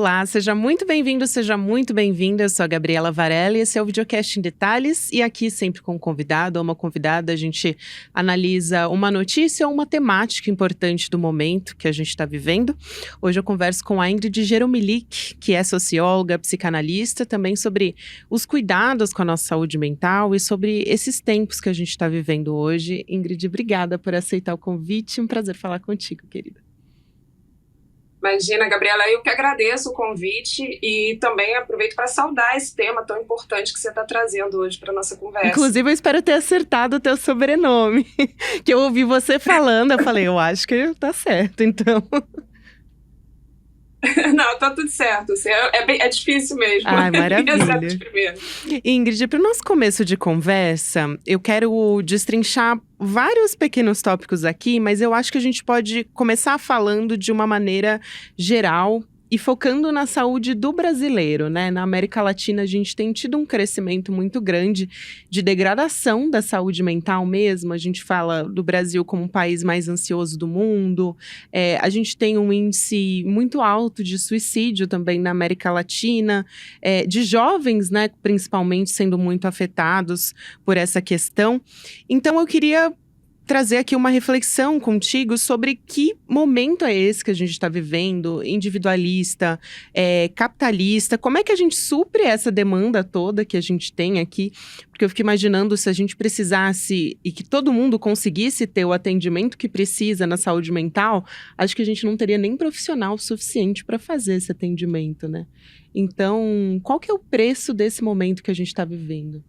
Olá, seja muito bem-vindo, seja muito bem-vinda. Eu sou a Gabriela Varela e esse é o Videocast em Detalhes. E aqui, sempre com um convidado ou uma convidada, a gente analisa uma notícia ou uma temática importante do momento que a gente está vivendo. Hoje eu converso com a Ingrid Geromylik, que é socióloga, psicanalista, também sobre os cuidados com a nossa saúde mental e sobre esses tempos que a gente está vivendo hoje. Ingrid, obrigada por aceitar o convite. Um prazer falar contigo, querida. Imagina, Gabriela, eu que agradeço o convite e também aproveito para saudar esse tema tão importante que você está trazendo hoje para nossa conversa. Inclusive, eu espero ter acertado o teu sobrenome, que eu ouvi você falando, eu falei, eu acho que tá certo, então... Não, tá tudo certo, é difícil mesmo. Ai, maravilha. De primeiro. Ingrid, para o nosso começo de conversa, eu quero destrinchar vários pequenos tópicos aqui, mas eu acho que a gente pode começar falando de uma maneira geral e focando na saúde do brasileiro, né? Na América Latina, a gente tem tido um crescimento muito grande de degradação da saúde mental mesmo. A gente fala do Brasil como um país mais ansioso do mundo. A gente tem um índice muito alto de suicídio também na América Latina, de jovens, né? Principalmente sendo muito afetados por essa questão. Então, eu queria trazer aqui uma reflexão contigo sobre que momento é esse que a gente está vivendo, individualista, capitalista, como é que a gente supre essa demanda toda que a gente tem aqui, porque eu fico imaginando se a gente precisasse e que todo mundo conseguisse ter o atendimento que precisa na saúde mental, acho que a gente não teria nem profissional suficiente para fazer esse atendimento, né? Então, qual que é o preço desse momento que a gente está vivendo?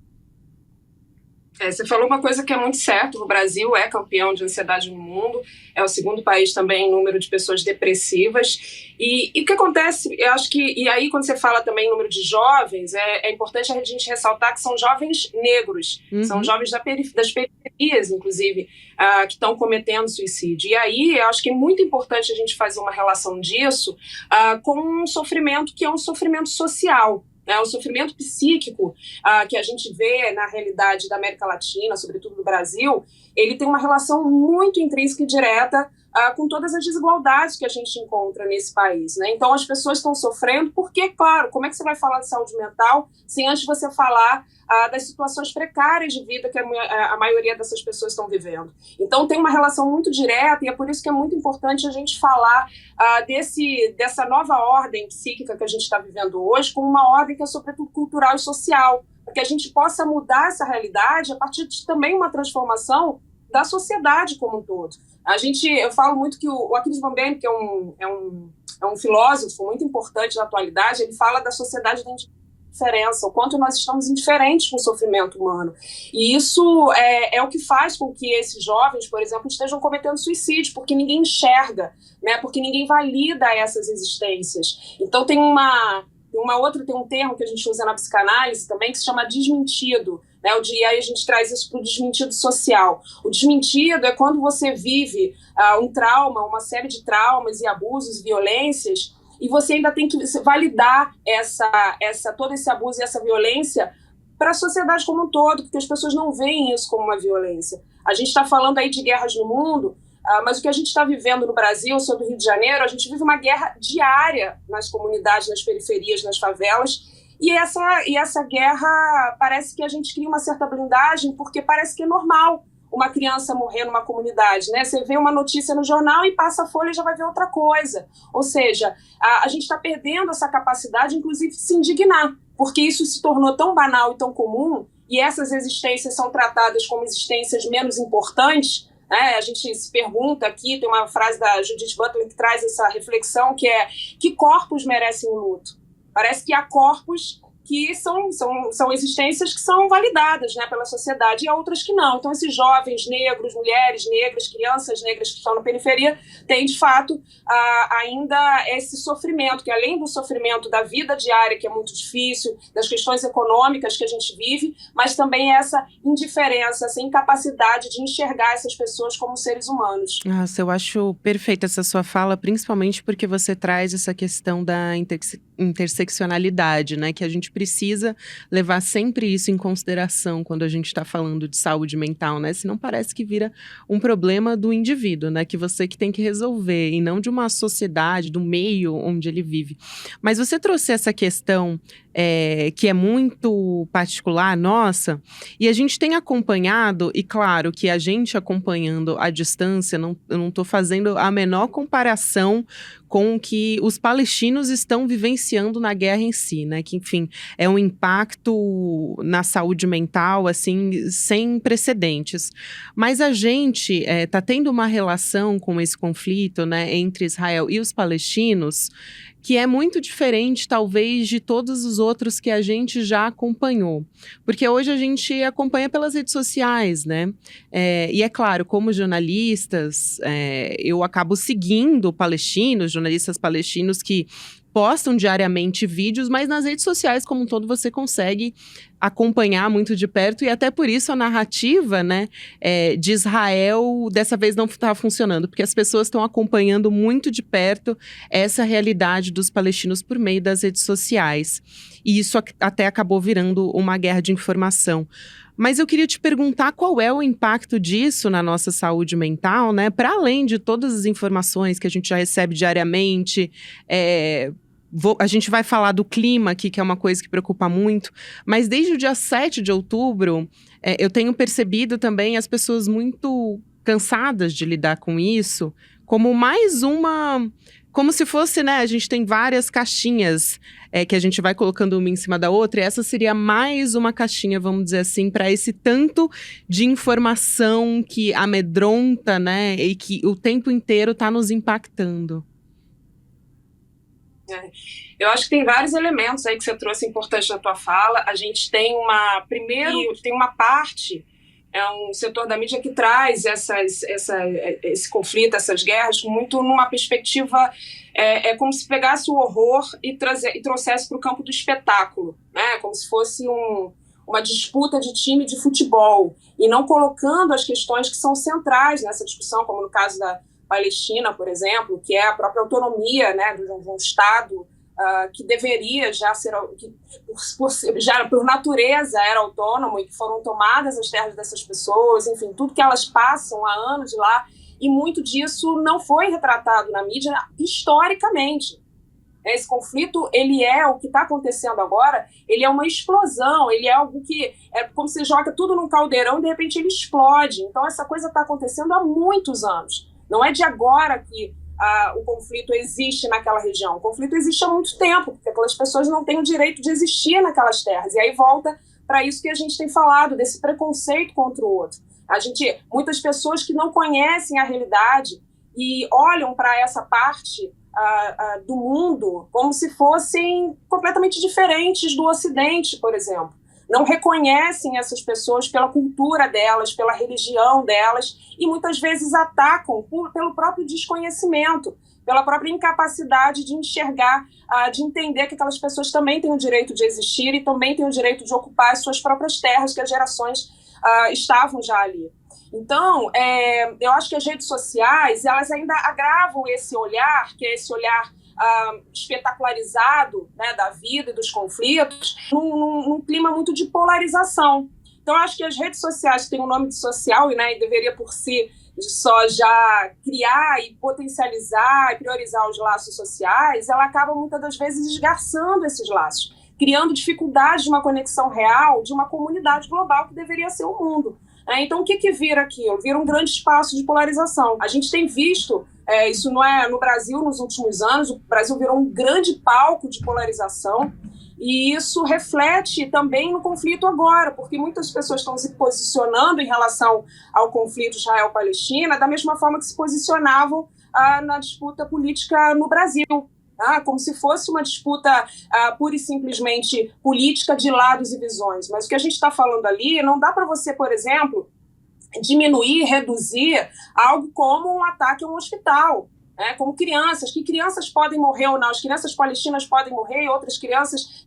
Você falou uma coisa que é muito certa, o Brasil é campeão de ansiedade no mundo, é o segundo país também em número de pessoas depressivas, e o que acontece, eu acho que, e aí quando você fala também em número de jovens, é importante a gente ressaltar que são jovens negros, são jovens das periferias, inclusive, que estão cometendo suicídio, e aí eu acho que é muito importante a gente fazer uma relação disso com um sofrimento que é um sofrimento social. O sofrimento psíquico que a gente vê na realidade da América Latina, sobretudo do Brasil, ele tem uma relação muito intrínseca e direta com todas as desigualdades que a gente encontra nesse país, né? Então as pessoas estão sofrendo porque, claro, como é que você vai falar de saúde mental sem antes você falar das situações precárias de vida que a maioria dessas pessoas estão vivendo. Então tem uma relação muito direta e é por isso que é muito importante a gente falar dessa nova ordem psíquica que a gente está vivendo hoje como uma ordem que é sobretudo cultural e social, para que a gente possa mudar essa realidade a partir de também uma transformação da sociedade como um todo. Eu falo muito que o Achilles von Bem, que é um filósofo muito importante na atualidade, ele fala da sociedade da indiferença, o quanto nós estamos indiferentes com o sofrimento humano. E isso é o que faz com que esses jovens, por exemplo, estejam cometendo suicídio, porque ninguém enxerga, né? Porque ninguém valida essas existências. Então tem um termo que a gente usa na psicanálise também que se chama desmentido, né? E aí a gente traz isso para o desmentido social. O desmentido é quando você vive um trauma, uma série de traumas e abusos, violências, e você ainda tem que validar todo esse abuso e essa violência para a sociedade como um todo, porque as pessoas não veem isso como uma violência. A gente está falando aí de guerras no mundo, mas o que a gente está vivendo no Brasil, sobre o Rio de Janeiro, a gente vive uma guerra diária nas comunidades, nas periferias, nas favelas, e essa guerra parece que a gente cria uma certa blindagem, porque parece que é normal uma criança morrer numa comunidade, né? Você vê uma notícia no jornal e passa a folha e já vai ver outra coisa. Ou seja, a gente está perdendo essa capacidade, inclusive, de se indignar, porque isso se tornou tão banal e tão comum, e essas existências são tratadas como existências menos importantes, né? A gente se pergunta aqui, tem uma frase da Judith Butler que traz essa reflexão, que é: que corpos merecem o luto? Parece que há corpos que são existências que são validadas, né, pela sociedade, e há outras que não. Então esses jovens negros, mulheres negras, crianças negras que estão na periferia têm, de fato, ainda esse sofrimento, que além do sofrimento da vida diária, que é muito difícil, das questões econômicas que a gente vive, mas também essa indiferença, essa incapacidade de enxergar essas pessoas como seres humanos. Nossa, eu acho perfeita essa sua fala, principalmente porque você traz essa questão da interseccionalidade, né? Que a gente precisa levar sempre isso em consideração quando a gente está falando de saúde mental, né? Senão parece que vira um problema do indivíduo, né? Que você que tem que resolver, e não de uma sociedade, do meio onde ele vive. Mas você trouxe essa questão que é muito particular, nossa, e a gente tem acompanhado, e claro que a gente acompanhando à distância, eu não estou fazendo a menor comparação com o que os palestinos estão vivenciando na guerra em si, né? Que, enfim, é um impacto na saúde mental, assim, sem precedentes. Mas a gente está tendo uma relação com esse conflito, né, entre Israel e os palestinos, que é muito diferente, talvez, de todos os outros que a gente já acompanhou. Porque hoje a gente acompanha pelas redes sociais, né? E é claro, como jornalistas, eu acabo seguindo jornalistas palestinos que postam diariamente vídeos, mas nas redes sociais como um todo você consegue acompanhar muito de perto, e até por isso a narrativa, né, de Israel dessa vez não está funcionando, porque as pessoas estão acompanhando muito de perto essa realidade dos palestinos por meio das redes sociais. E isso até acabou virando uma guerra de informação. Mas eu queria te perguntar qual é o impacto disso na nossa saúde mental, né? Para além de todas as informações que a gente já recebe diariamente, a gente vai falar do clima aqui, que é uma coisa que preocupa muito, mas desde o dia 7 de outubro, eu tenho percebido também as pessoas muito cansadas de lidar com isso, como mais uma... Como se fosse, né, a gente tem várias caixinhas que a gente vai colocando uma em cima da outra, e essa seria mais uma caixinha, vamos dizer assim, para esse tanto de informação que amedronta, né, e que o tempo inteiro está nos impactando. Eu acho que tem vários elementos aí que você trouxe importantes na tua fala. A gente tem tem uma parte, um setor da mídia que traz esse conflito, essas guerras, muito numa perspectiva, como se pegasse o horror e trouxesse para o campo do espetáculo, né? Como se fosse uma disputa de time de futebol, e não colocando as questões que são centrais nessa discussão, como no caso da Palestina, por exemplo, que é a própria autonomia, né, de um Estado que deveria já ser, já por natureza era autônomo, e que foram tomadas as terras dessas pessoas, enfim, tudo que elas passam há anos de lá, e muito disso não foi retratado na mídia historicamente. Esse conflito, ele é o que está acontecendo agora, ele é uma explosão, ele é algo que é como se joga tudo num caldeirão e de repente ele explode. Então essa coisa está acontecendo há muitos anos. Não é de agora que o conflito existe naquela região. O conflito existe há muito tempo, porque aquelas pessoas não têm o direito de existir naquelas terras. E aí volta para isso que a gente tem falado, desse preconceito contra o outro. Muitas pessoas que não conhecem a realidade e olham para essa parte do mundo como se fossem completamente diferentes do Ocidente, por exemplo. Não reconhecem essas pessoas pela cultura delas, pela religião delas, e muitas vezes atacam pelo próprio desconhecimento, pela própria incapacidade de enxergar, de entender que aquelas pessoas também têm o direito de existir e também têm o direito de ocupar as suas próprias terras, que as gerações estavam já ali. Então, eu acho que as redes sociais, elas ainda agravam esse olhar, que é esse olhar espetacularizado, né, da vida e dos conflitos, num clima muito de polarização. Então, eu acho que as redes sociais têm um nome de social, né, e deveria por si só já criar e potencializar e priorizar os laços sociais, ela acaba muitas das vezes esgarçando esses laços, criando dificuldade de uma conexão real de uma comunidade global que deveria ser o mundo. Então, o que vira aquilo? Vira um grande espaço de polarização. A gente tem visto, isso não é no Brasil nos últimos anos, o Brasil virou um grande palco de polarização, e isso reflete também no conflito agora, porque muitas pessoas estão se posicionando em relação ao conflito Israel-Palestina da mesma forma que se posicionavam na disputa política no Brasil. Como se fosse uma disputa pura e simplesmente política de lados e visões. Mas o que a gente está falando ali, não dá para você, por exemplo, diminuir, reduzir algo como um ataque a um hospital, né? Como crianças, que crianças podem morrer ou não, as crianças palestinas podem morrer e outras crianças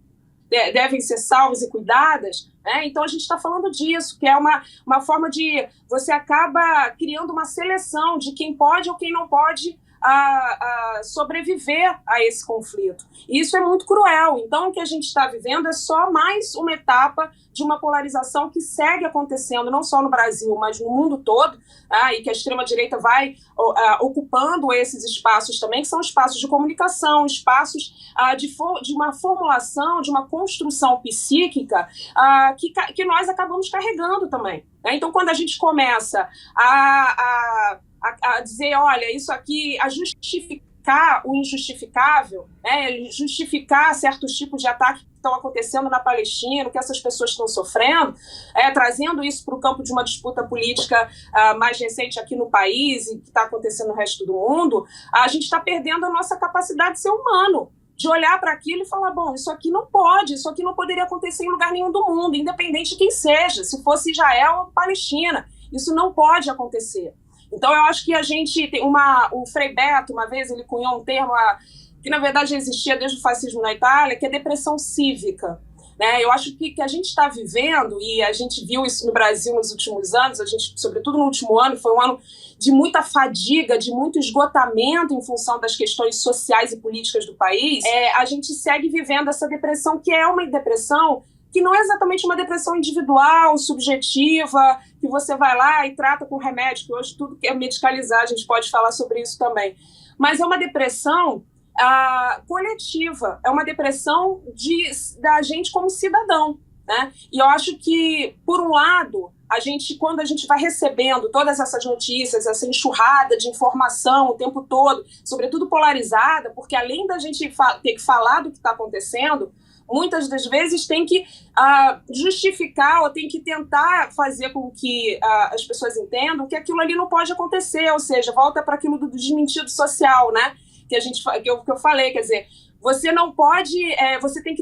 devem ser salvas e cuidadas, né? Então a gente está falando disso, que é uma forma de... Você acaba criando uma seleção de quem pode ou quem não pode a sobreviver a esse conflito. E isso é muito cruel. Então, o que a gente está vivendo é só mais uma etapa de uma polarização que segue acontecendo, não só no Brasil, mas no mundo todo, e que a extrema-direita vai ocupando esses espaços também, que são espaços de comunicação, espaços de uma formulação, de uma construção psíquica que nós acabamos carregando também. Né? Então, quando a gente começa a dizer, olha, isso aqui, a justificar o injustificável, né, justificar certos tipos de ataques que estão acontecendo na Palestina, que essas pessoas estão sofrendo, trazendo isso para o campo de uma disputa política mais recente aqui no país e que está acontecendo no resto do mundo, a gente está perdendo a nossa capacidade de ser humano, de olhar para aquilo e falar, bom, isso aqui não pode, isso aqui não poderia acontecer em lugar nenhum do mundo, independente de quem seja, se fosse Israel ou Palestina, isso não pode acontecer. Então, eu acho que a gente tem o Frei Beto, uma vez, ele cunhou um termo que, na verdade, existia desde o fascismo na Itália, que é depressão cívica. Né? Eu acho que a gente está vivendo, e a gente viu isso no Brasil nos últimos anos, a gente, sobretudo no último ano, foi um ano de muita fadiga, de muito esgotamento em função das questões sociais e políticas do país. A gente segue vivendo essa depressão, que é uma depressão que não é exatamente uma depressão individual, subjetiva, que você vai lá e trata com remédio, que hoje tudo que é medicalizar, a gente pode falar sobre isso também. Mas é uma depressão coletiva, é uma depressão da gente como cidadão. Né? E eu acho que, por um lado, quando a gente vai recebendo todas essas notícias, essa enxurrada de informação o tempo todo, sobretudo polarizada, porque além da gente ter que falar do que está acontecendo, muitas das vezes tem que justificar ou tem que tentar fazer com que as pessoas entendam que aquilo ali não pode acontecer, ou seja, volta para aquilo do desmentido social, né? Que eu falei, quer dizer, você não pode, você tem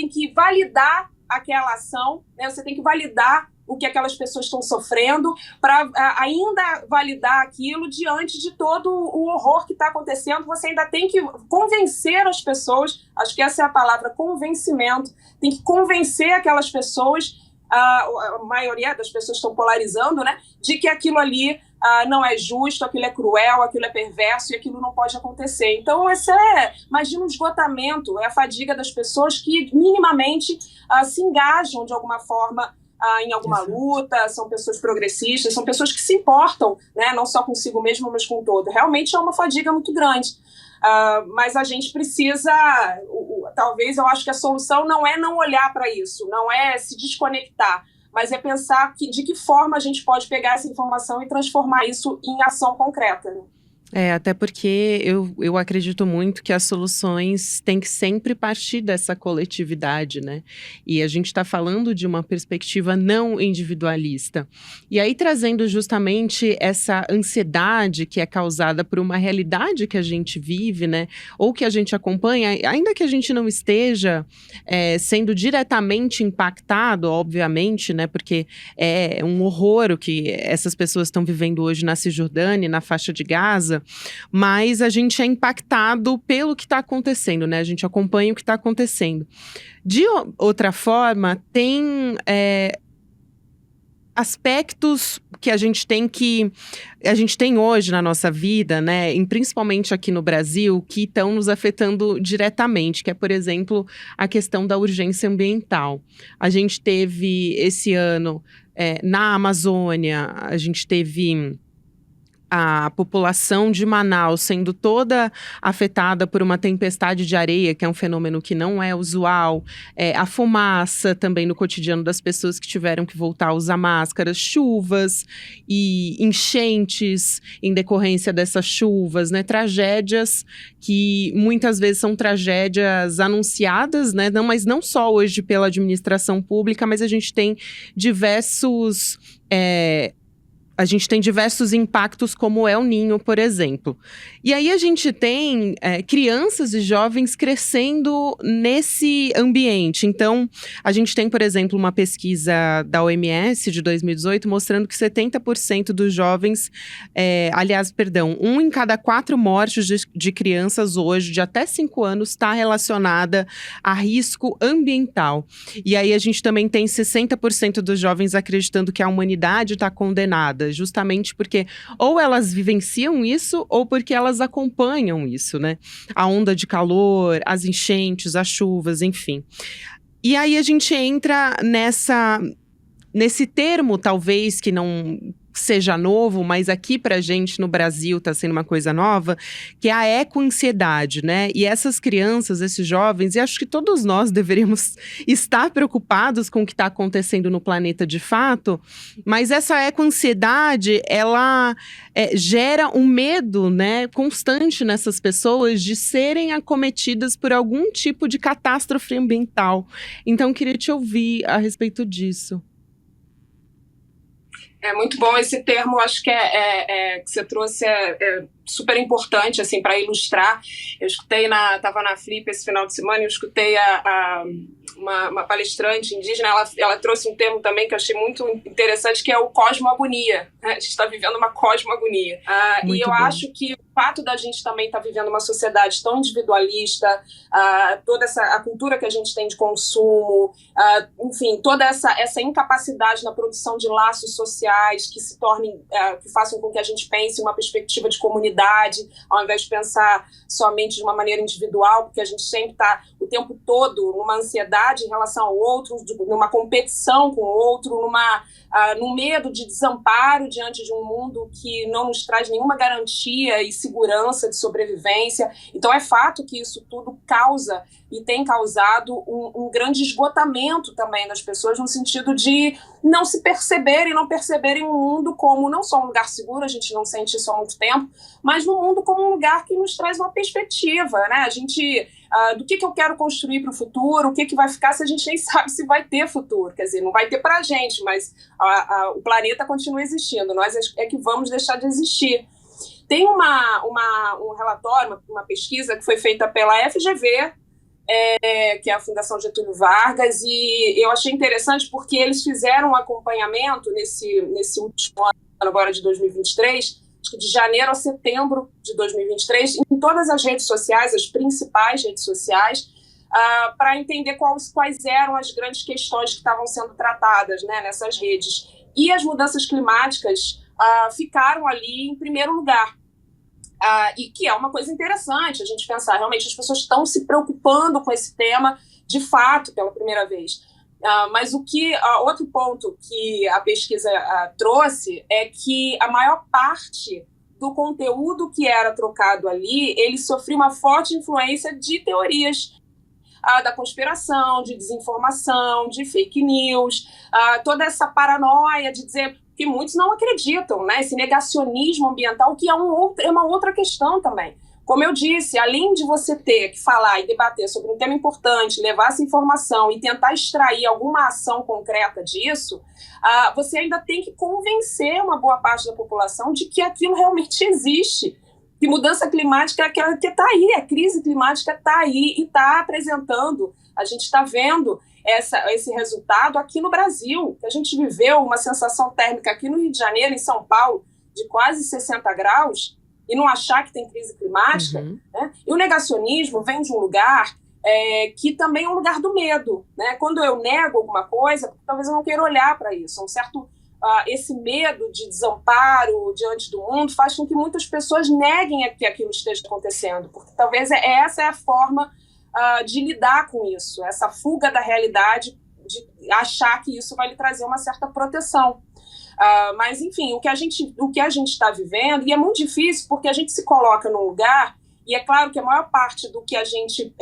que validar aquela ação, né? Você tem que validar o que aquelas pessoas estão sofrendo para ainda validar aquilo diante de todo o horror que está acontecendo. Você ainda tem que convencer as pessoas, acho que essa é a palavra, convencimento, tem que convencer aquelas pessoas, a maioria das pessoas estão polarizando, né, de que aquilo ali não é justo, aquilo é cruel, aquilo é perverso e aquilo não pode acontecer. Então, imagina um esgotamento, é a fadiga das pessoas que minimamente se engajam de alguma forma em alguma luta, são pessoas progressistas, são pessoas que se importam, né, não só consigo mesmo, mas com o todo. Realmente é uma fadiga muito grande. Mas a gente precisa, talvez eu acho que a solução não é não olhar para isso, não é se desconectar, mas é pensar de que forma a gente pode pegar essa informação e transformar isso em ação concreta, né? Até porque eu acredito muito que as soluções têm que sempre partir dessa coletividade, né? E a gente está falando de uma perspectiva não individualista. E aí trazendo justamente essa ansiedade que é causada por uma realidade que a gente vive, né? Ou que a gente acompanha, ainda que a gente não esteja sendo diretamente impactado, obviamente, né? Porque é um horror o que essas pessoas estão vivendo hoje na Cisjordânia, na faixa de Gaza. Mas a gente é impactado pelo que está acontecendo, né? A gente acompanha o que está acontecendo. De outra forma, tem aspectos que a gente tem hoje na nossa vida, né? E principalmente aqui no Brasil, que estão nos afetando diretamente, que é, por exemplo, a questão da urgência ambiental. A gente teve esse ano, na Amazônia, a gente teve a população de Manaus sendo toda afetada por uma tempestade de areia, que é um fenômeno que não é usual, a fumaça também no cotidiano das pessoas que tiveram que voltar a usar máscaras, chuvas e enchentes em decorrência dessas chuvas, né? Tragédias que muitas vezes são tragédias anunciadas, né? Mas não só hoje pela administração pública, mas a gente tem diversos impactos, como o El Niño, por exemplo. E aí a gente tem crianças e jovens crescendo nesse ambiente. Então, a gente tem, por exemplo, uma pesquisa da OMS de 2018 mostrando que 70% dos jovens, 1 em cada 4 mortes de crianças hoje, de até 5 anos, está relacionada a risco ambiental. E aí a gente também tem 60% dos jovens acreditando que a humanidade está condenada. moda, justamente porque ou elas vivenciam isso ou porque elas acompanham isso, né? A onda de calor, as enchentes, as chuvas, enfim. E aí a gente entra nesse termo, talvez, que não seja novo, mas aqui pra gente no Brasil tá sendo uma coisa nova, que é a ecoansiedade, né? E essas crianças, esses jovens, e acho que todos nós deveríamos estar preocupados com o que está acontecendo no planeta de fato, mas essa ecoansiedade, ela gera um medo, né, constante nessas pessoas de serem acometidas por algum tipo de catástrofe ambiental. Então, queria te ouvir a respeito disso. É muito bom esse termo, acho que que você trouxe é super importante, assim, para ilustrar. Eu escutei, estava na Flip esse final de semana, eu escutei uma palestrante indígena, ela trouxe um termo também que eu achei muito interessante, que é o cosmoagonia, né? A gente está vivendo uma cosmoagonia. E eu acho que o fato da gente também estar vivendo uma sociedade tão individualista, toda a cultura que a gente tem de consumo, enfim, toda essa incapacidade na produção de laços sociais que se tornem, que façam com que a gente pense em uma perspectiva de comunidade, ao invés de pensar somente de uma maneira individual, porque a gente sempre está o tempo todo numa ansiedade em relação ao outro, numa competição com o outro, num medo de desamparo diante de um mundo que não nos traz nenhuma garantia e segurança de sobrevivência. Então é fato que isso tudo causa e tem causado um grande esgotamento também das pessoas, no sentido de não se perceberem, não perceberem o mundo como não só um lugar seguro, a gente não sente isso há muito tempo, mas no mundo como um lugar que nos traz uma perspectiva, né? A gente, do que eu quero construir para o futuro, o que vai ficar se a gente nem sabe se vai ter futuro. Quer dizer, não vai ter para a gente, mas o planeta continua existindo, nós é que vamos deixar de existir. Tem um relatório, uma pesquisa que foi feita pela FGV, que é a Fundação Getúlio Vargas, e eu achei interessante porque eles fizeram um acompanhamento nesse último ano, agora de 2023, acho que de janeiro a setembro de 2023, em todas as redes sociais, as principais redes sociais, para entender quais eram as grandes questões que estavam sendo tratadas, né, nessas redes. E as mudanças climáticas ficaram ali em primeiro lugar. E que é uma coisa interessante a gente pensar, realmente as pessoas estão se preocupando com esse tema de fato pela primeira vez. Mas outro ponto que a pesquisa trouxe é que a maior parte do conteúdo que era trocado ali, ele sofria uma forte influência de teorias da conspiração, de desinformação, de fake news, toda essa paranoia de dizer que muitos não acreditam, né? Esse negacionismo ambiental, que é uma outra questão também. Como eu disse, além de você ter que falar e debater sobre um tema importante, levar essa informação e tentar extrair alguma ação concreta disso, você ainda tem que convencer uma boa parte da população de que aquilo realmente existe. Que mudança climática é aquela que está aí, a crise climática está aí e está apresentando, a gente está vendo esse resultado aqui no Brasil, que a gente viveu uma sensação térmica aqui no Rio de Janeiro, em São Paulo, de quase 60 graus, e não achar que tem crise climática, né? E o negacionismo vem de um lugar que também é um lugar do medo, né? Quando eu nego alguma coisa, talvez eu não queira olhar para isso, esse medo de desamparo diante do mundo faz com que muitas pessoas neguem que aquilo esteja acontecendo, porque talvez essa é a forma de lidar com isso, essa fuga da realidade, de achar que isso vai lhe trazer uma certa proteção. Mas, enfim, o que a gente está vivendo, e é muito difícil porque a gente se coloca num lugar, e é claro que a maior parte do que a gente,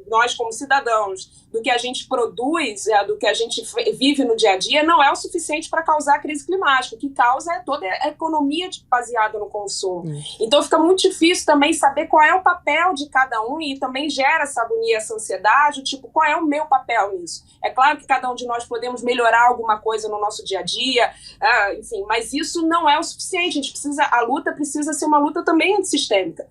nós como cidadãos, do que a gente produz, do que a gente vive no dia a dia, não é o suficiente para causar a crise climática. O que causa é toda a economia baseada no consumo. Então fica muito difícil também saber qual é o papel de cada um, e também gera essa agonia, essa ansiedade, tipo, qual é o meu papel nisso? É claro que cada um de nós podemos melhorar alguma coisa no nosso dia a dia, enfim, mas isso não é o suficiente. A luta precisa ser uma luta também antissistêmica.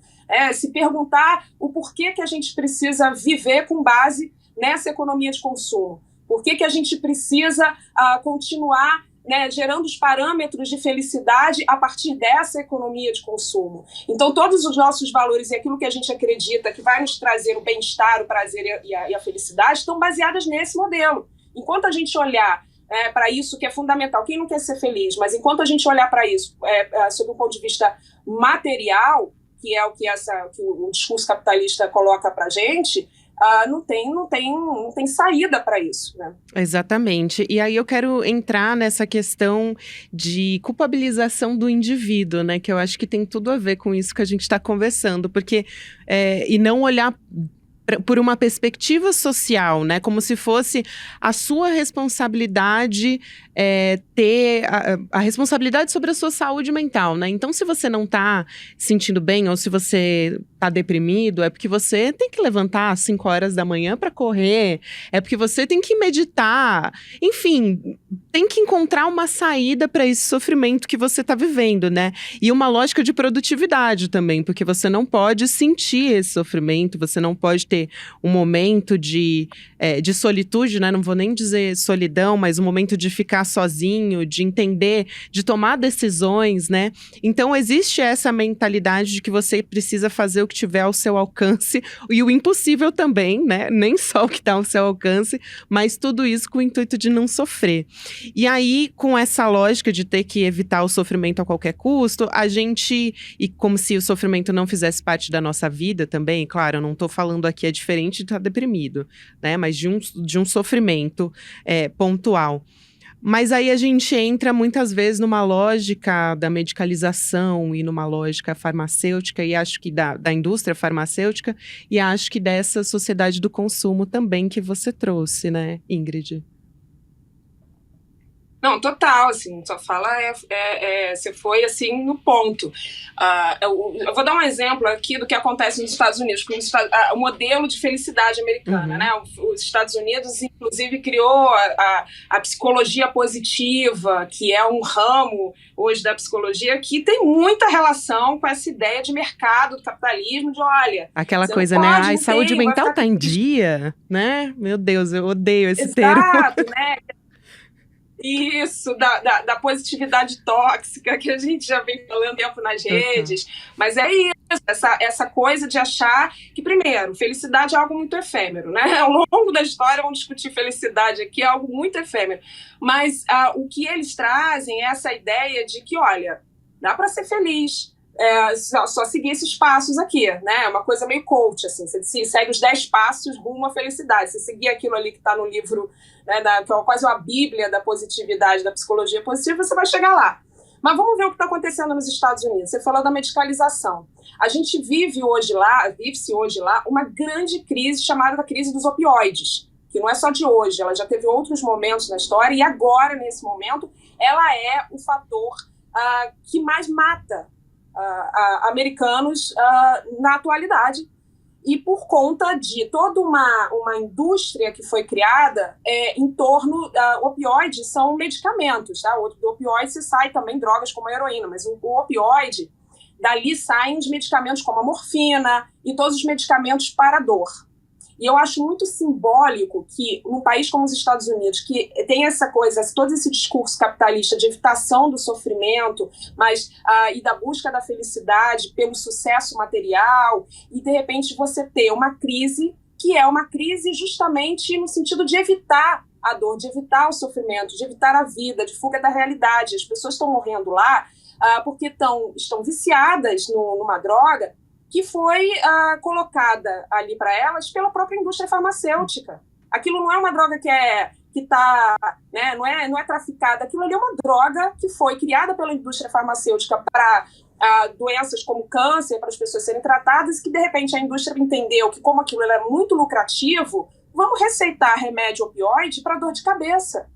Se perguntar o porquê que a gente precisa viver com base nessa economia de consumo. Por que a gente precisa continuar, né, gerando os parâmetros de felicidade a partir dessa economia de consumo. Então, todos os nossos valores e aquilo que a gente acredita que vai nos trazer o bem-estar, o prazer e a felicidade estão baseadas nesse modelo. Enquanto a gente olhar para isso que é fundamental. Quem não quer ser feliz? Mas enquanto a gente olhar para isso sob um ponto de vista material, que é o que o discurso capitalista coloca para a gente, não tem saída para isso, né? Exatamente. E aí eu quero entrar nessa questão de culpabilização do indivíduo, né? Que eu acho que tem tudo a ver com isso que a gente está conversando, porque e não olhar por uma perspectiva social, né? Como se fosse a sua responsabilidade ter a responsabilidade sobre a sua saúde mental, né? Então, se você não tá se sentindo bem ou se você tá deprimido, é porque você tem que levantar às 5 horas da manhã para correr, é porque você tem que meditar, enfim, tem que encontrar uma saída para esse sofrimento que você tá vivendo, né? E uma lógica de produtividade também, porque você não pode sentir esse sofrimento, você não pode ter um momento de solitude, né? Não vou nem dizer solidão, mas um momento de ficar sozinho, de entender, de tomar decisões, né? Então, existe essa mentalidade de que você precisa fazer o que tiver ao seu alcance e o impossível também, né? Nem só o que está ao seu alcance, mas tudo isso com o intuito de não sofrer. E aí, com essa lógica de ter que evitar o sofrimento a qualquer custo, e como se o sofrimento não fizesse parte da nossa vida também, claro, eu não estou falando aqui, é diferente de estar deprimido, né? Mas de um sofrimento pontual. Mas aí a gente entra muitas vezes numa lógica da medicalização e numa lógica farmacêutica, e acho que da indústria farmacêutica, e acho que dessa sociedade do consumo também que você trouxe, né, Ingrid? Não, total, assim, sua fala você foi, assim, no ponto. Eu vou dar um exemplo aqui do que acontece nos Estados Unidos, porque o modelo de felicidade americana, né? Os Estados Unidos, inclusive, criou a psicologia positiva, que é um ramo hoje da psicologia que tem muita relação com essa ideia de mercado, do capitalismo, de olha… Aquela coisa, né? Ai, saúde mental tá em dia, né? Meu Deus, eu odeio esse termo. Exato, né? Isso, da positividade tóxica, que a gente já vem falando tempo nas redes. Mas é isso, essa coisa de achar que, primeiro, felicidade é algo muito efêmero, né? Ao longo da história, vamos discutir felicidade aqui, é algo muito efêmero. Mas o que eles trazem é essa ideia de que, olha, dá para ser feliz. Só seguir esses passos aqui, né? É uma coisa meio coach, assim. Você segue os 10 passos rumo à felicidade. Você seguir aquilo ali que está no livro, né, que é quase uma bíblia da positividade, da psicologia positiva, você vai chegar lá. Mas vamos ver o que está acontecendo nos Estados Unidos. Você falou da medicalização. A gente vive-se hoje lá, uma grande crise chamada da crise dos opioides, que não é só de hoje, ela já teve outros momentos na história, e agora, nesse momento, ela é o fator que mais mata americanos na atualidade, e por conta de toda uma indústria que foi criada em torno… opioides são medicamentos, tá? Do opioide se sai também drogas como a heroína, mas o opioide, dali saem os medicamentos como a morfina e todos os medicamentos para dor. E eu acho muito simbólico que, num país como os Estados Unidos, que tem essa coisa, todo esse discurso capitalista de evitação do sofrimento, e da busca da felicidade pelo sucesso material, e de repente você ter uma crise que é uma crise justamente no sentido de evitar a dor, de evitar o sofrimento, de evitar a vida, de fuga da realidade. As pessoas estão morrendo lá porque estão viciadas numa droga que foi colocada ali para elas pela própria indústria farmacêutica. Aquilo não é uma droga que está, né, não é traficada, aquilo ali é uma droga que foi criada pela indústria farmacêutica para doenças como câncer, para as pessoas serem tratadas, que de repente a indústria entendeu que, como aquilo é muito lucrativo, vamos receitar remédio opioide para dor de cabeça,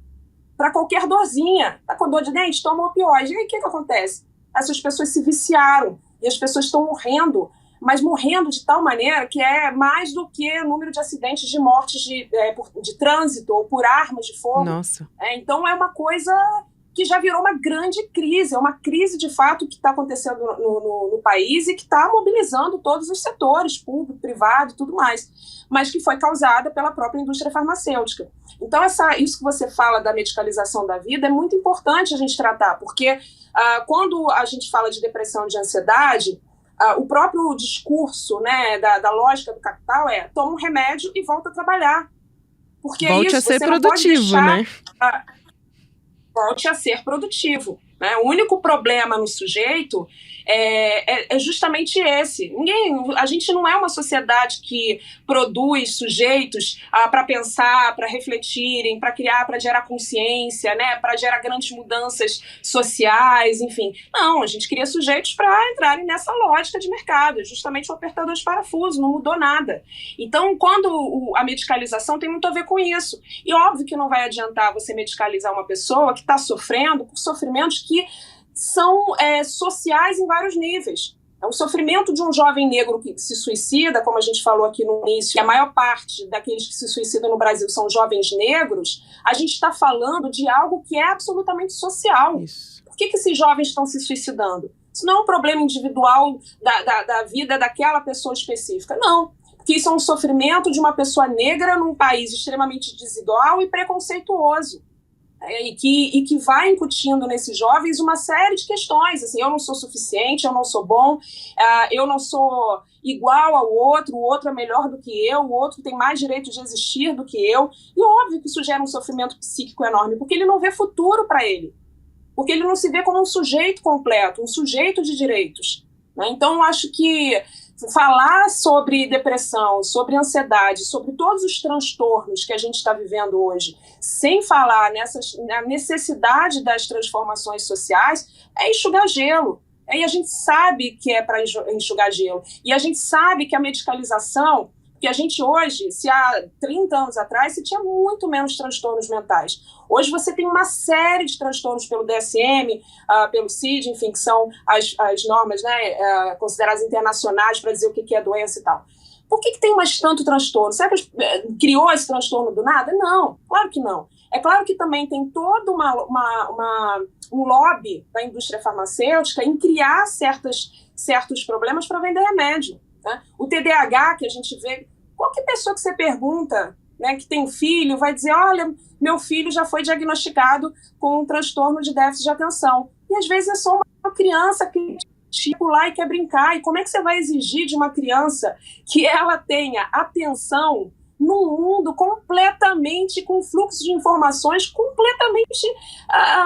para qualquer dorzinha. Tá com dor de dente? Toma opioide. E aí o que acontece? Essas pessoas se viciaram e as pessoas estão morrendo, mas morrendo de tal maneira que é mais do que o número de acidentes de mortes de trânsito ou por armas de fogo. Nossa. Então é uma coisa que já virou uma grande crise, é uma crise de fato que está acontecendo no país e que está mobilizando todos os setores, público, privado e tudo mais, mas que foi causada pela própria indústria farmacêutica. Então isso que você fala da medicalização da vida é muito importante a gente tratar, porque quando a gente fala de depressão e de ansiedade, o próprio discurso, né, da lógica do capital toma um remédio e volta a trabalhar. Porque volte a ser produtivo, né? volte a ser produtivo, né? O único problema no sujeito é justamente esse. A gente não é uma sociedade que produz sujeitos para pensar, para refletirem, para criar, para gerar consciência, né? Para gerar grandes mudanças sociais, enfim. Não, a gente cria sujeitos para entrarem nessa lógica de mercado, justamente o apertador de parafuso, não mudou nada. Então, quando a medicalização tem muito a ver com isso. E óbvio que não vai adiantar você medicalizar uma pessoa que está sofrendo por sofrimentos que são sociais em vários níveis. O sofrimento de um jovem negro que se suicida, como a gente falou aqui no início, que a maior parte daqueles que se suicidam no Brasil são jovens negros, a gente está falando de algo que é absolutamente social. Isso. Por que esses jovens estão se suicidando? Isso não é um problema individual da vida daquela pessoa específica, não. Porque isso é um sofrimento de uma pessoa negra num país extremamente desigual e preconceituoso. E que vai incutindo nesses jovens uma série de questões, assim, eu não sou suficiente, eu não sou bom, eu não sou igual ao outro, o outro é melhor do que eu, o outro tem mais direito de existir do que eu, e óbvio que isso gera um sofrimento psíquico enorme, porque ele não vê futuro para ele, porque ele não se vê como um sujeito completo, um sujeito de direitos, né? Então eu acho que falar sobre depressão, sobre ansiedade, sobre todos os transtornos que a gente está vivendo hoje, sem falar na necessidade das transformações sociais, é enxugar gelo. E a gente sabe que é para enxugar gelo. E a gente sabe que a medicalização, que a gente hoje, se há 30 anos atrás, se tinha muito menos transtornos mentais. Hoje você tem uma série de transtornos pelo DSM, pelo CID, enfim, que são as normas, né, consideradas internacionais para dizer o que é doença e tal. Por que tem mais tanto transtorno? Será que criou esse transtorno do nada? Não, claro que não. É claro que também tem todo um lobby da indústria farmacêutica em criar certos problemas para vender remédio. Né? O TDAH, que a gente vê, qualquer pessoa que você pergunta, né, que tem filho, vai dizer, olha, meu filho já foi diagnosticado com um transtorno de déficit de atenção. E às vezes é só uma criança que lá e quer brincar. E como é que você vai exigir de uma criança que ela tenha atenção num mundo completamente com fluxo de informações completamente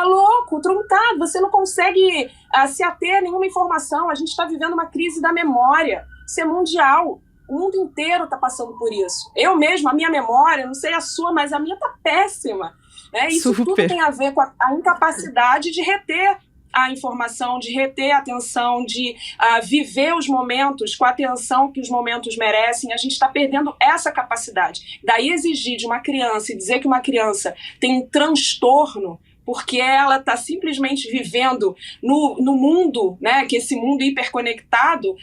louco, truncado? Você não consegue se ater a nenhuma informação. A gente está vivendo uma crise da memória. Isso é mundial. O mundo inteiro está passando por isso. Eu mesma, a minha memória, não sei a sua, mas a minha está péssima. Né? Isso tudo tem a ver com a incapacidade de reter a informação, de reter a atenção, de viver os momentos com a atenção que os momentos merecem. A gente está perdendo essa capacidade. Daí exigir de uma criança e dizer que uma criança tem um transtorno porque ela está simplesmente vivendo no mundo, né, que esse mundo hiperconectado,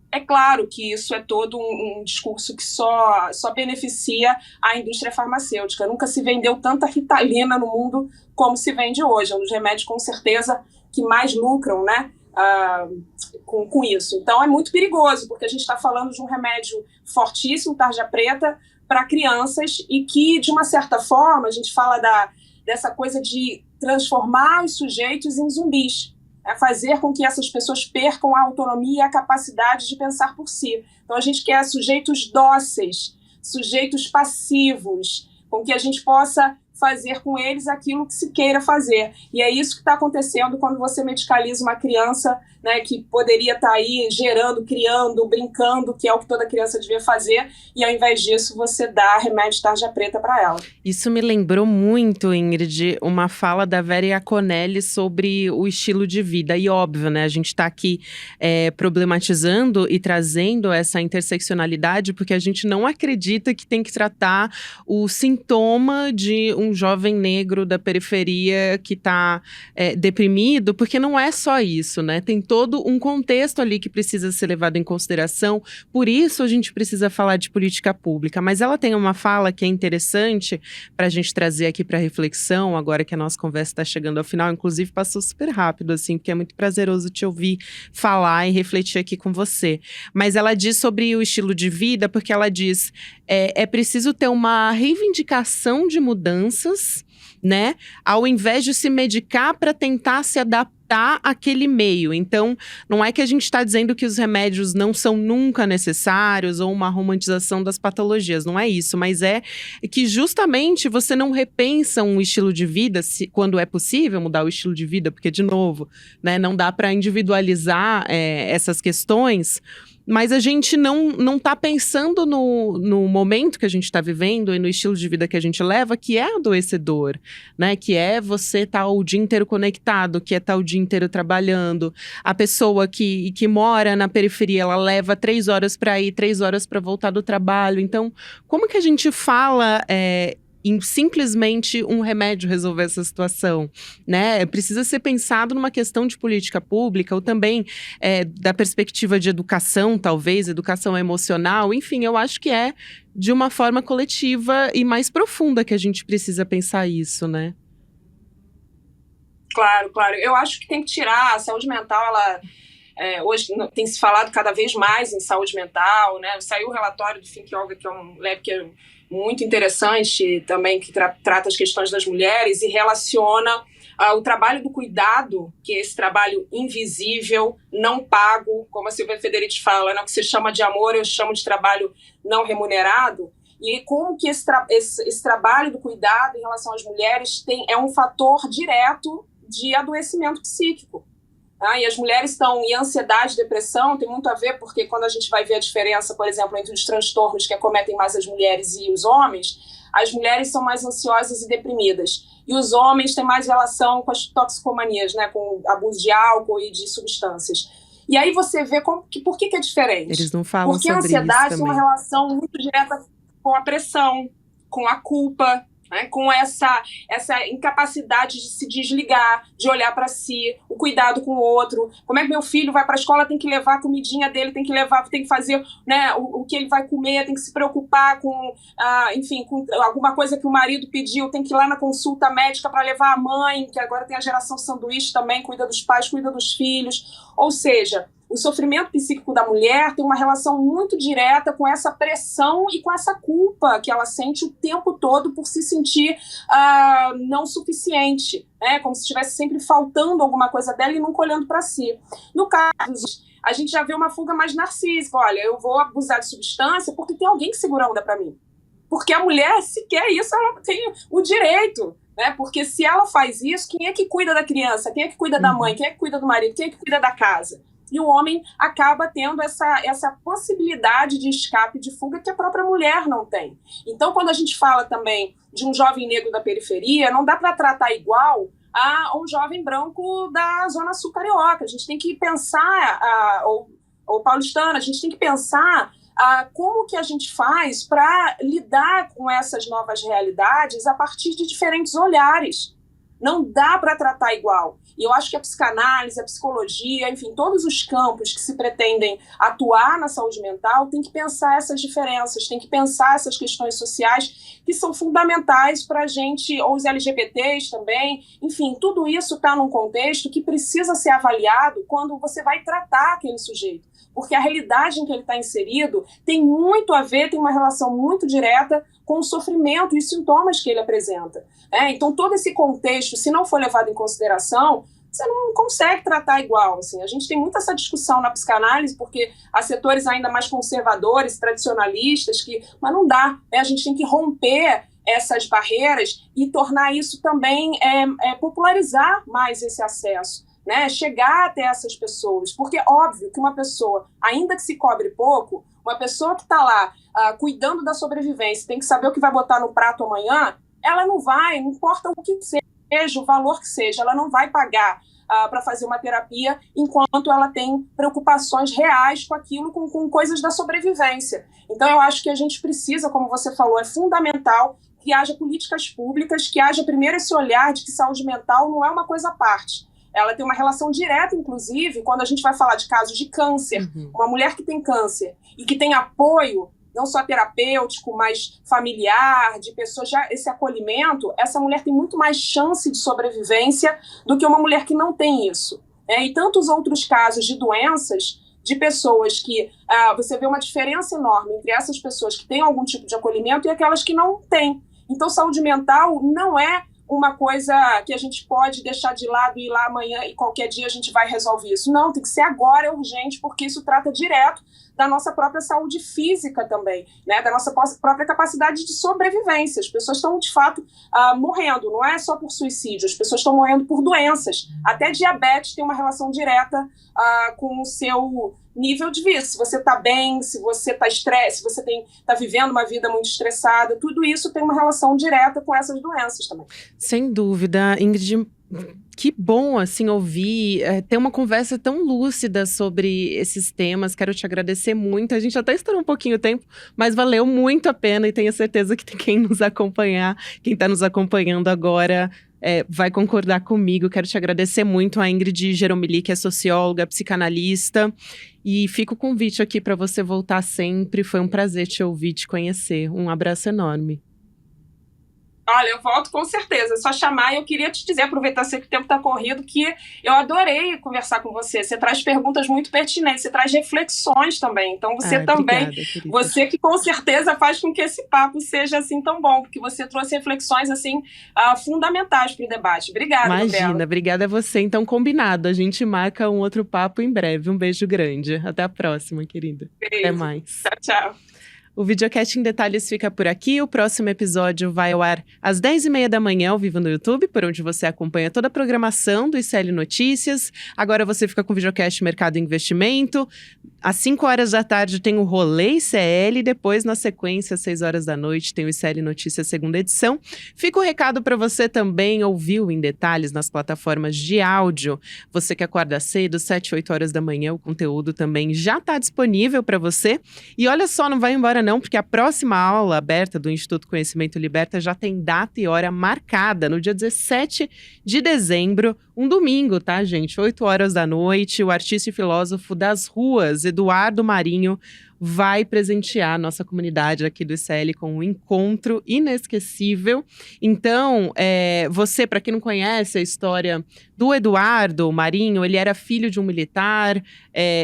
é claro que isso é todo um discurso que só beneficia a indústria farmacêutica. Nunca se vendeu tanta Ritalina no mundo como se vende hoje. É um dos remédios, com certeza, que mais lucram, né, com isso. Então é muito perigoso, porque a gente está falando de um remédio fortíssimo, tarja preta, para crianças, e que, de uma certa forma, a gente fala dessa coisa de transformar os sujeitos em zumbis, fazer com que essas pessoas percam a autonomia e a capacidade de pensar por si. Então a gente quer sujeitos dóceis, sujeitos passivos, com que a gente possa fazer com eles aquilo que se queira fazer. E é isso que está acontecendo quando você medicaliza uma criança, né, que poderia estar aí gerando, criando, brincando, que é o que toda criança devia fazer, e ao invés disso você dá remédio de tarja preta para ela. Isso me lembrou muito, Ingrid, uma fala da Vera Iaconelli sobre o estilo de vida. E óbvio, né, a gente está aqui problematizando e trazendo essa interseccionalidade porque a gente não acredita que tem que tratar o sintoma de um jovem negro da periferia que está deprimido, porque não é só isso, né? Tem todo um contexto ali que precisa ser levado em consideração. Por isso a gente precisa falar de política pública. Mas ela tem uma fala que é interessante para a gente trazer aqui para reflexão, agora que a nossa conversa está chegando ao final. Inclusive passou super rápido, assim, porque é muito prazeroso te ouvir falar e refletir aqui com você. Mas ela diz sobre o estilo de vida, porque ela diz é preciso ter uma reivindicação de mudanças, né? Ao invés de se medicar para tentar se adaptar evitar aquele meio. Então, não é que a gente está dizendo que os remédios não são nunca necessários ou uma romantização das patologias, não é isso, mas é que justamente você não repensa um estilo de vida, quando é possível mudar o estilo de vida, porque, de novo, né, não dá para individualizar essas questões. Mas a gente não tá pensando no momento que a gente está vivendo e no estilo de vida que a gente leva, que é adoecedor, né? Que é você estar o dia inteiro conectado, que é estar o dia inteiro trabalhando. A pessoa que mora na periferia, ela leva 3 horas para ir, 3 horas para voltar do trabalho. Então, como que a gente fala em simplesmente um remédio resolver essa situação, né? Precisa ser pensado numa questão de política pública, ou também da perspectiva de educação, talvez, educação emocional, enfim, eu acho que é de uma forma coletiva e mais profunda que a gente precisa pensar isso, né? Claro, claro. Eu acho que tem que tirar a saúde mental, hoje tem se falado cada vez mais em saúde mental, né? Saiu o relatório do Think Yoga, que é um lab que é muito interessante também, que trata as questões das mulheres e relaciona o trabalho do cuidado, que é esse trabalho invisível, não pago, como a Silvia Federici fala, né? O que você chama de amor, eu chamo de trabalho não remunerado, e como que esse trabalho do cuidado em relação às mulheres é um fator direto de adoecimento psíquico. E as mulheres estão em ansiedade, depressão, tem muito a ver, porque quando a gente vai ver a diferença, por exemplo, entre os transtornos que acometem mais as mulheres e os homens, as mulheres são mais ansiosas e deprimidas, e os homens têm mais relação com as toxicomanias, né, com abuso de álcool e de substâncias. E aí você vê por que é diferente. Eles não falam porque sobre isso também. Porque a ansiedade tem uma relação muito direta com a pressão, com a culpa, né, com essa incapacidade de se desligar, de olhar para si, o cuidado com o outro. Como é que meu filho vai para a escola, tem que levar a comidinha dele, tem que fazer, né, o que ele vai comer, tem que se preocupar com, enfim, com alguma coisa que o marido pediu, tem que ir lá na consulta médica para levar a mãe, que agora tem a geração sanduíche também, cuida dos pais, cuida dos filhos. Ou seja, o sofrimento psíquico da mulher tem uma relação muito direta com essa pressão e com essa culpa que ela sente o tempo todo por se sentir não suficiente, né? Como se estivesse sempre faltando alguma coisa dela e nunca olhando para si. No caso, a gente já vê uma fuga mais narcísica. Olha, eu vou abusar de substância porque tem alguém que segura a onda para mim. Porque a mulher, se quer isso, ela tem o direito, né? Porque se ela faz isso, quem é que cuida da criança? Quem é que cuida da mãe? Quem é que cuida do marido? Quem é que cuida da casa? E o homem acaba tendo essa possibilidade de escape, de fuga, que a própria mulher não tem. Então, quando a gente fala também de um jovem negro da periferia, não dá para tratar igual a um jovem branco da Zona Sul Carioca. A gente tem que pensar, ou paulistana, a gente tem que pensar como que a gente faz para lidar com essas novas realidades a partir de diferentes olhares. Não dá para tratar igual. E eu acho que a psicanálise, a psicologia, enfim, todos os campos que se pretendem atuar na saúde mental tem que pensar essas diferenças, tem que pensar essas questões sociais que são fundamentais para a gente, ou os LGBTs também, enfim, tudo isso está num contexto que precisa ser avaliado quando você vai tratar aquele sujeito. Porque a realidade em que ele está inserido tem muito a ver, tem uma relação muito direta com o sofrimento e os sintomas que ele apresenta. Então, todo esse contexto, se não for levado em consideração, você não consegue tratar igual. Assim. A gente tem muito essa discussão na psicanálise, porque há setores ainda mais conservadores, tradicionalistas, mas não dá. A gente tem que romper essas barreiras e tornar isso também, popularizar mais esse acesso. Né, chegar até essas pessoas, porque é óbvio que uma pessoa, ainda que se cobre pouco, uma pessoa que está lá cuidando da sobrevivência, tem que saber o que vai botar no prato amanhã, ela não importa o que seja, o valor que seja, ela não vai pagar para fazer uma terapia enquanto ela tem preocupações reais com aquilo, com coisas da sobrevivência. Então eu acho que a gente precisa, como você falou, é fundamental que haja políticas públicas, que haja primeiro esse olhar de que saúde mental não é uma coisa à parte. Ela tem uma relação direta, inclusive, quando a gente vai falar de casos de câncer, uma mulher que tem câncer e que tem apoio, não só terapêutico, mas familiar, de pessoas, já esse acolhimento, essa mulher tem muito mais chance de sobrevivência do que uma mulher que não tem isso. E tantos outros casos de doenças, de pessoas que você vê uma diferença enorme entre essas pessoas que têm algum tipo de acolhimento e aquelas que não têm. Então, saúde mental não é uma coisa que a gente pode deixar de lado e ir lá amanhã e qualquer dia a gente vai resolver isso. Não, tem que ser agora, é urgente, porque isso trata direto da nossa própria saúde física também, né? Da nossa própria capacidade de sobrevivência. As pessoas estão, de fato, morrendo, não é só por suicídio, as pessoas estão morrendo por doenças. Até diabetes tem uma relação direta com o seu nível de vida. Se você está bem, se você está se você está vivendo uma vida muito estressada, tudo isso tem uma relação direta com essas doenças também. Sem dúvida, Ingrid. Que bom, assim, ouvir, ter uma conversa tão lúcida sobre esses temas. Quero te agradecer muito. A gente até estourou um pouquinho o tempo, mas valeu muito a pena e tenho certeza que quem nos acompanhar, quem está nos acompanhando agora, vai concordar comigo. Quero te agradecer muito, a Ingrid Geromili, que é socióloga, psicanalista. E fica o convite aqui para você voltar sempre. Foi um prazer te ouvir, te conhecer. Um abraço enorme. Olha, eu volto com certeza, é só chamar. E eu queria te dizer, aproveitar que o tempo está corrido, que eu adorei conversar com você. Você traz perguntas muito pertinentes, você traz reflexões também. Então você também, obrigada, você que com certeza faz com que esse papo seja assim tão bom, porque você trouxe reflexões assim fundamentais para o debate. Obrigada, Imagina, Gabriela. Obrigada a você. Então, combinado, a gente marca um outro papo em breve. Um beijo grande. Até a próxima, querida. Beijo. Até mais. Tchau, tchau. O Videocast em Detalhes fica por aqui. O próximo episódio vai ao ar às 10h30 da manhã, ao vivo no YouTube, por onde você acompanha toda a programação do ICL Notícias. Agora você fica com o Videocast Mercado e Investimento. Às 5h da tarde tem o Rolê ICL. E depois, na sequência, às 6h da noite, tem o ICL Notícias segunda edição. Fica o recado para você também ouvir o Em Detalhes nas plataformas de áudio. Você que acorda cedo, 7, 8h da manhã, o conteúdo também já está disponível para você. E olha só, não vai embora não, porque a próxima aula aberta do Instituto Conhecimento Liberta já tem data e hora marcada, no dia 17 de dezembro, um domingo, tá, gente? 8h da noite, o artista e filósofo das ruas, Eduardo Marinho, vai presentear a nossa comunidade aqui do ICL com um encontro inesquecível. Então, você, para quem não conhece a história do Eduardo Marinho, ele era filho de um militar,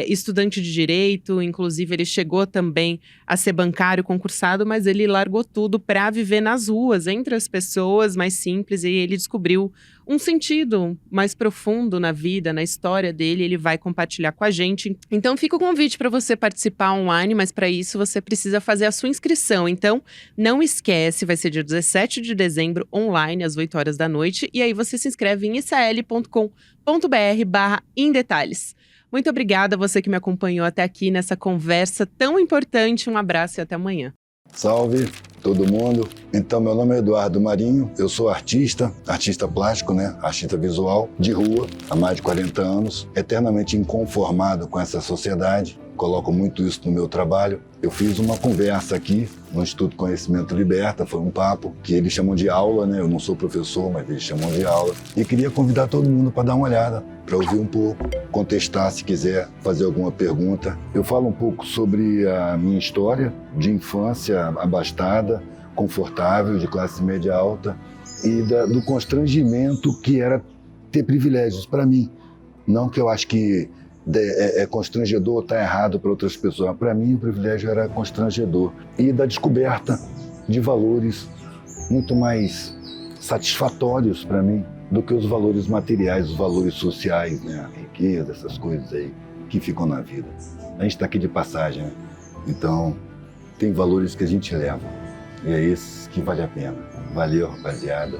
estudante de direito, inclusive ele chegou também a ser bancário concursado, mas ele largou tudo para viver nas ruas, entre as pessoas mais simples, e ele descobriu um sentido mais profundo na vida, na história dele, ele vai compartilhar com a gente. Então fica o convite para você participar online, mas para isso você precisa fazer a sua inscrição. Então não esquece, vai ser dia 17 de dezembro, online, às 8h da noite, e aí você se inscreve em icl.com.br/emdetalhes. Muito obrigada a você que me acompanhou até aqui nessa conversa tão importante. Um abraço e até amanhã. Salve todo mundo. Então, meu nome é Eduardo Marinho, eu sou artista plástico, né? Artista visual de rua há mais de 40 anos, eternamente inconformado com essa sociedade. Coloco muito isso no meu trabalho. Eu fiz uma conversa aqui no Instituto Conhecimento Liberta, foi um papo que eles chamam de aula, né? Eu não sou professor, mas eles chamam de aula. E queria convidar todo mundo para dar uma olhada, para ouvir um pouco, contestar se quiser, fazer alguma pergunta. Eu falo um pouco sobre a minha história de infância abastada, confortável, de classe média alta, e do constrangimento que era ter privilégios para mim. Não que eu acho que é constrangedor, está errado para outras pessoas. Para mim, o privilégio era constrangedor. E da descoberta de valores muito mais satisfatórios para mim do que os valores materiais, os valores sociais, né? A riqueza, essas coisas aí que ficam na vida. A gente está aqui de passagem, né? Então, tem valores que a gente leva. E é esses que vale a pena. Valeu, rapaziada.